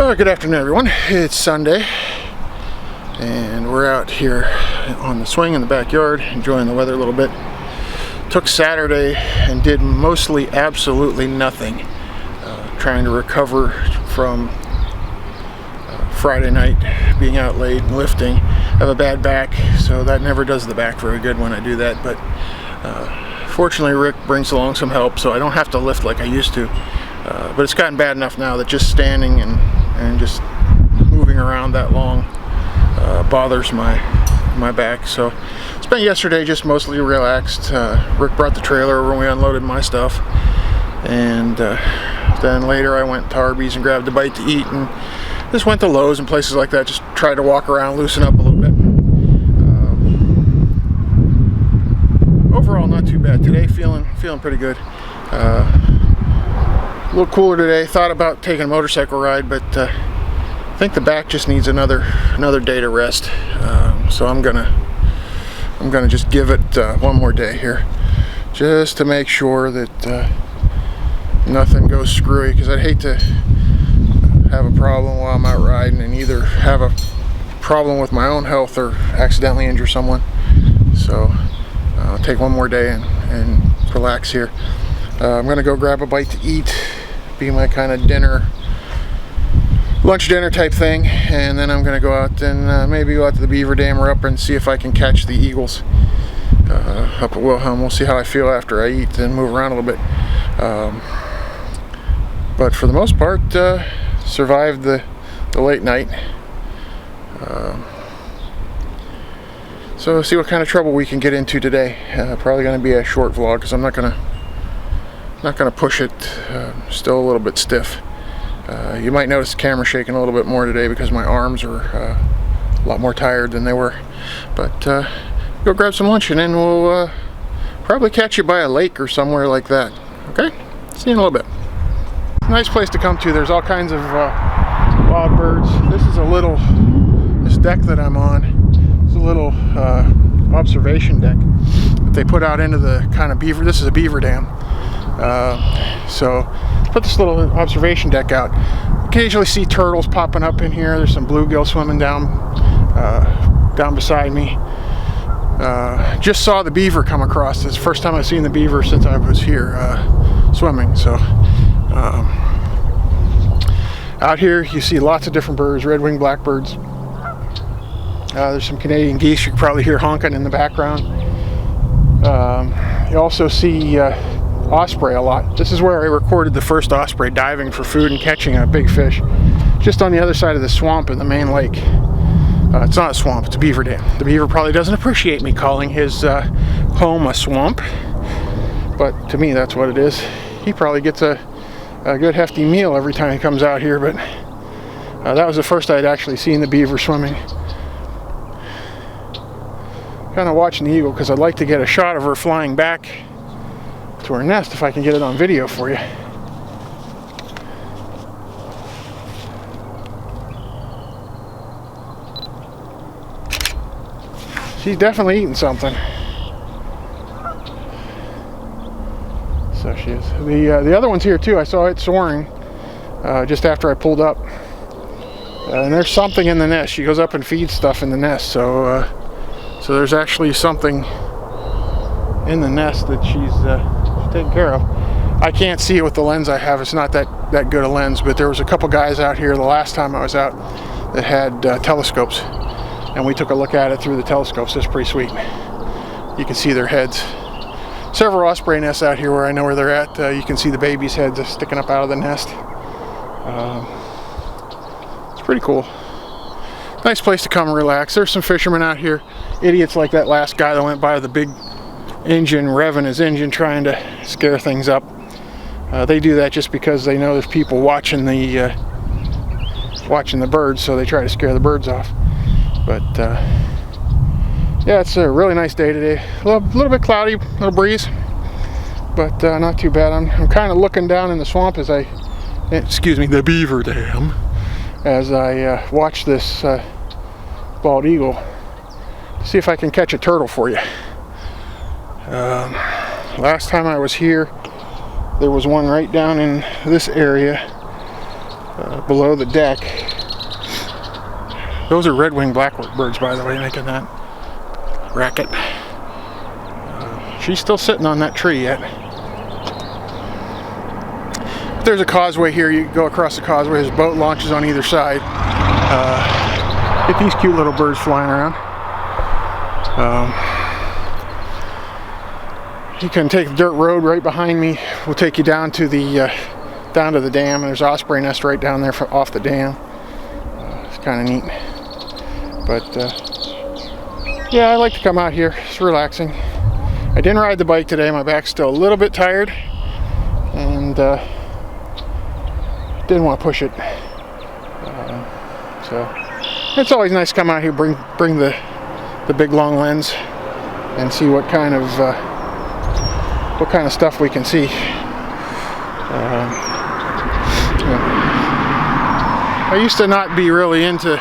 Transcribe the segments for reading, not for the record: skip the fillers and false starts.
Good afternoon, everyone. It's Sunday, and we're out here on the swing in the backyard, enjoying the weather a little bit. Took Saturday and did mostly absolutely nothing, trying to recover from Friday night being out late and lifting. I have a bad back, so that never does the back very good when I do that, but fortunately Rick brings along some help, so I don't have to lift like I used to. But it's gotten bad enough now that just standing and just moving around that long bothers my back. So spent yesterday just mostly relaxed. Rick brought the trailer over and we unloaded my stuff, and then later I went to Arby's and grabbed a bite to eat, and just went to Lowe's and places like that, just tried to walk around, loosen up a little bit. Overall not too bad today, feeling pretty good. A little cooler today. Thought about taking a motorcycle ride, but I think the back just needs another day to rest. So I'm gonna just give it one more day here, just to make sure that nothing goes screwy. Because I'd hate to have a problem while I'm out riding and either have a problem with my own health or accidentally injure someone. So I'll take one more day and relax here. I'm gonna go grab a bite to eat, be my kind of lunch dinner type thing, and then I'm gonna go out and maybe go out to the beaver dam or up and see if I can catch the eagles up at Wilhelm. We'll see how I feel after I eat and move around a little bit. But for the most part, survived the late night. So see what kind of trouble we can get into today. Probably going to be a short vlog because I'm not going to push it. Still a little bit stiff. You might notice the camera shaking a little bit more today because my arms are a lot more tired than they were. But go grab some lunch and then we'll probably catch you by a lake or somewhere like that. Okay? See you in a little bit. Nice place to come to. There's all kinds of wild birds. This deck that I'm on. A little observation deck that they put out into the kind of beaver. This is a beaver dam, so put this little observation deck out. Occasionally see turtles popping up in here. There's some bluegill swimming down beside me. Just saw the beaver come across. It's the first time I've seen the beaver since I was here swimming. So out here you see lots of different birds, red-winged blackbirds. There's some Canadian geese you can probably hear honking in the background. You also see osprey a lot. This is where I recorded the first osprey diving for food and catching a big fish, just on the other side of the swamp in the main lake. It's not a swamp, it's a beaver dam. The beaver probably doesn't appreciate me calling his home a swamp, but to me that's what it is. He probably gets a good hefty meal every time he comes out here, but that was the first I'd actually seen the beaver swimming. Kind of watching the eagle because I'd like to get a shot of her flying back to her nest if I can get it on video for you. She's definitely eating something. So she is. The other one's here too. I saw it soaring just after I pulled up. And there's something in the nest. She goes up and feeds stuff in the nest. So there's actually something in the nest that she's taking care of. I can't see it with the lens I have. It's not that good a lens, but there was a couple guys out here the last time I was out that had telescopes, and we took a look at it through the telescopes. It's pretty sweet. You can see their heads. Several osprey nests out here where I know where they're at. You can see the baby's heads sticking up out of the nest. It's pretty cool. Nice place to come and relax. There's some fishermen out here. Idiots like that last guy that went by with the big engine, revving his engine, trying to scare things up. They do that just because they know there's people watching the birds, so they try to scare the birds off. But yeah, it's a really nice day today. A little bit cloudy, a little breeze, but not too bad. I'm kind of looking down in the swamp as the beaver dam, as I watch this bald eagle. See if I can catch a turtle for you. Last time I was here, there was one right down in this area below the deck. Those are red-winged blackbirds, by the way, making that racket. She's still sitting on that tree yet. There's a causeway here. You go across the causeway. There's boat launches on either side. Get these cute little birds flying around. You can take the dirt road right behind me. We'll take you down to the dam. And there's an osprey nest right down there off the dam. It's kind of neat. But yeah, I like to come out here. It's relaxing. I didn't ride the bike today. My back's still a little bit tired, and didn't want to push it. So it's always nice to come out here, bring the big long lens, and see what kind of stuff we can see. I used to not be really into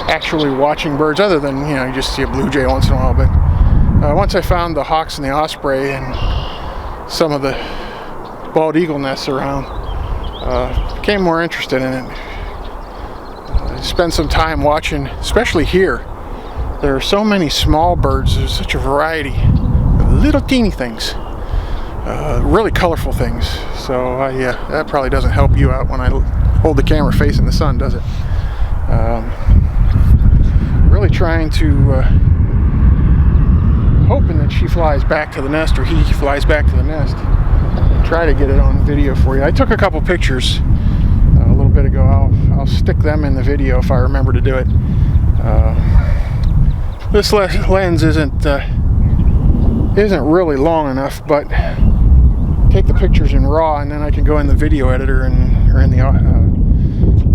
actually watching birds, other than, you know, you just see a blue jay once in a while. But once I found the hawks and the osprey and some of the bald eagle nests around, became more interested in it. I spent some time watching, especially here. There are so many small birds. There's such a variety of little teeny things, really colorful things. So that probably doesn't help you out when I hold the camera facing the sun, does it? Really trying to hoping that she flies back to the nest, or he flies back to the nest. Try to get it on video for you. I took a couple pictures a little bit ago. I'll stick them in the video if I remember to do it. This lens isn't really long enough, but take the pictures in RAW, and then I can go in the video editor or in the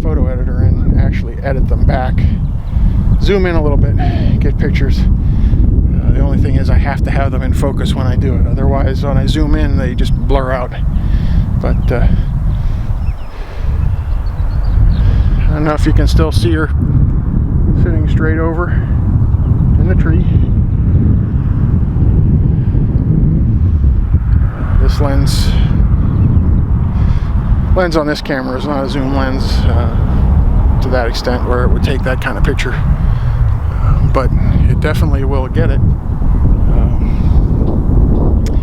photo editor and actually edit them back. Zoom in a little bit, get pictures. The only thing is I have to have them in focus when I do it. Otherwise, when I zoom in, they just blur out. But I don't know if you can still see her sitting straight over in the tree. This lens on this camera is not a zoom lens to that extent where it would take that kind of picture, but it definitely will get it.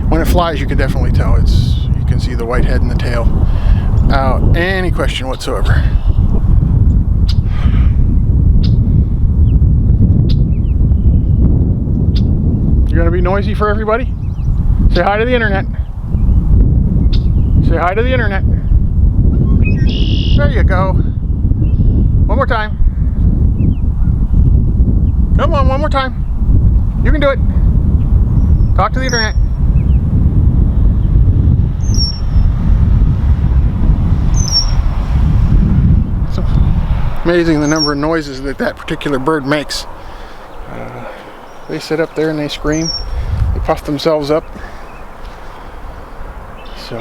When it flies, you can definitely tell. You can see the white head and the tail without any question whatsoever. You gonna be noisy for everybody? Say hi to the internet. Say hi to the internet. There you go. One more time. Come on, one more time. You can do it. Talk to the internet. It's amazing the number of noises that particular bird makes. They sit up there and they scream. They puff themselves up. So,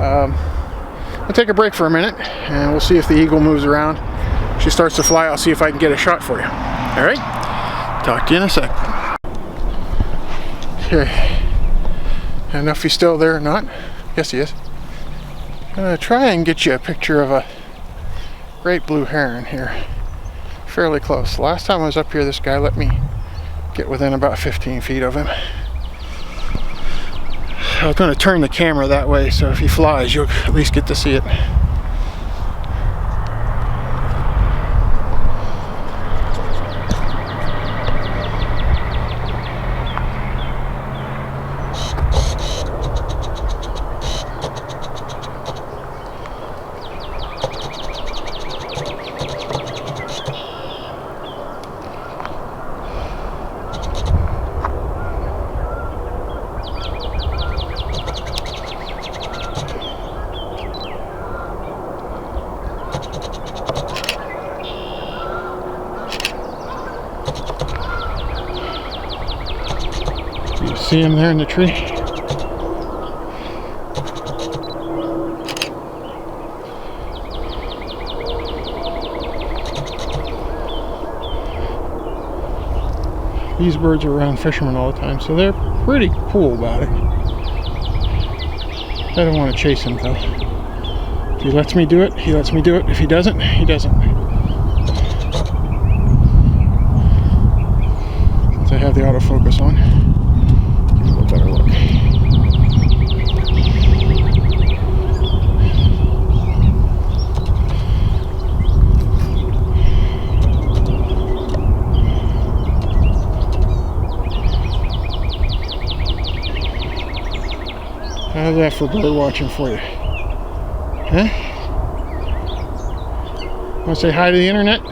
I'll take a break for a minute, and we'll see if the eagle moves around. If she starts to fly, I'll see if I can get a shot for you. All right? Talk to you in a sec. Okay. I don't know if he's still there or not. Yes, he is. I'm going to try and get you a picture of a great blue heron here. Fairly close. Last time I was up here, this guy let me get within about 15 feet of him. I was going to turn the camera that way, so if he flies, you'll at least get to see it. See him there in the tree? These birds are around fishermen all the time, so they're pretty cool about it. I don't want to chase them though. If he lets me do it, he lets me do it. If he doesn't, he doesn't. Since I have the autofocus on, give it a better look. How's that for bird watching for you? Huh? Want to say hi to the internet? No,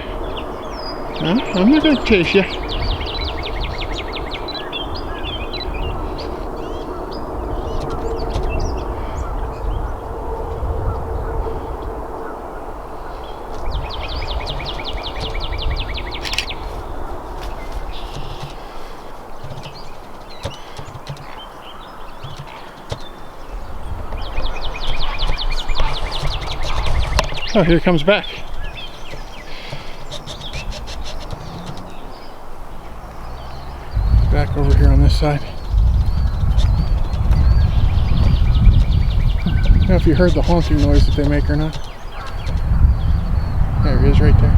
I'm not going to chase you. Oh, here it comes back. Back over here on this side. I don't know if you heard the honking noise that they make or not. There he is right there.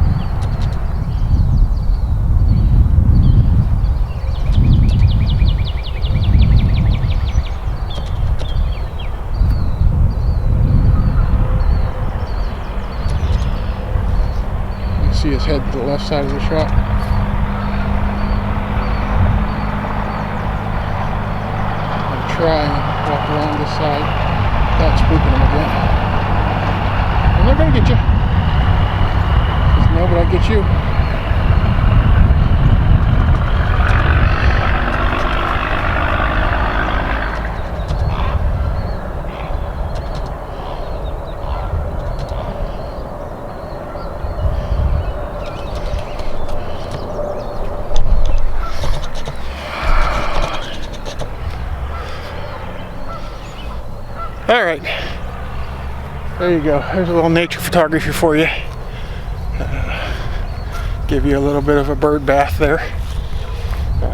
See his head to the left side of the shot. I'm trying to walk around this side without spooking him again. I'm not going to get you. No, but I'll get you. All right, there you go. There's a little nature photography for you. Give you a little bit of a bird bath there.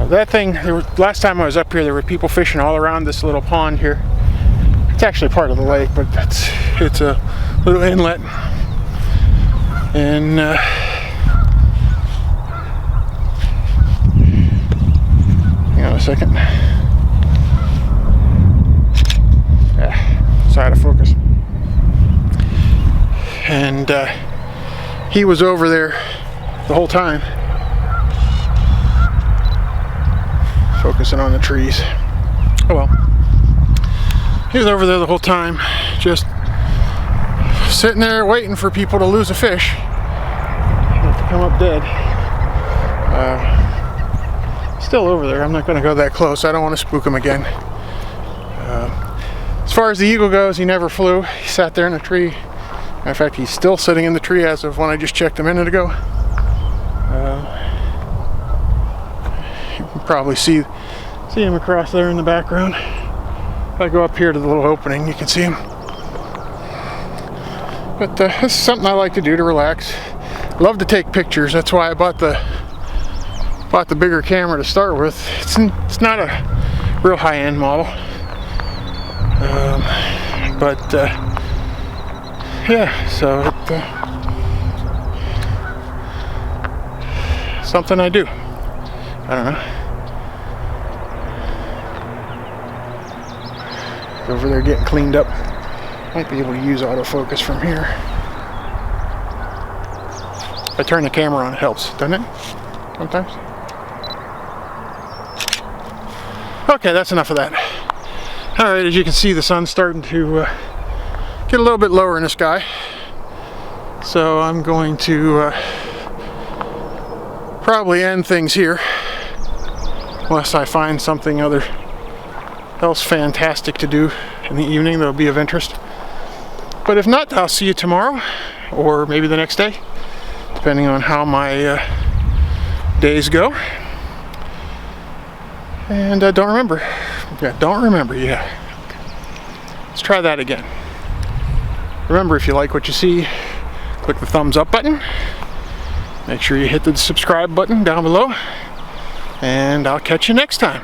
That thing, last time I was up here, there were people fishing all around this little pond here. It's actually part of the lake, but it's a little inlet. And hang on a second. Out of focus. And he was over there the whole time, focusing on the trees. Oh well. He was over there the whole time, just sitting there waiting for people to lose a fish, not to come up dead. Still over there. I'm not going to go that close. I don't want to spook him again. As far as the eagle goes, he never flew. He sat there in a tree. In fact, he's still sitting in the tree as of when I just checked a minute ago. You can probably see him across there in the background. If I go up here to the little opening, you can see him. But this is something I like to do to relax. Love to take pictures. That's why I bought the bigger camera to start with. It's not a real high-end model. Yeah, so something I do. I don't know. Over there getting cleaned up. Might be able to use autofocus from here. If I turn the camera on, it helps, doesn't it? Sometimes. Okay, that's enough of that. Alright, as you can see, the sun's starting to get a little bit lower in the sky. So I'm going to probably end things here. Unless I find something else fantastic to do in the evening that'll be of interest. But if not, I'll see you tomorrow, or maybe the next day, depending on how my days go. And don't remember. Yeah, don't remember, yeah. Let's try that again. Remember, if you like what you see, click the thumbs up button. Make sure you hit the subscribe button down below. And I'll catch you next time.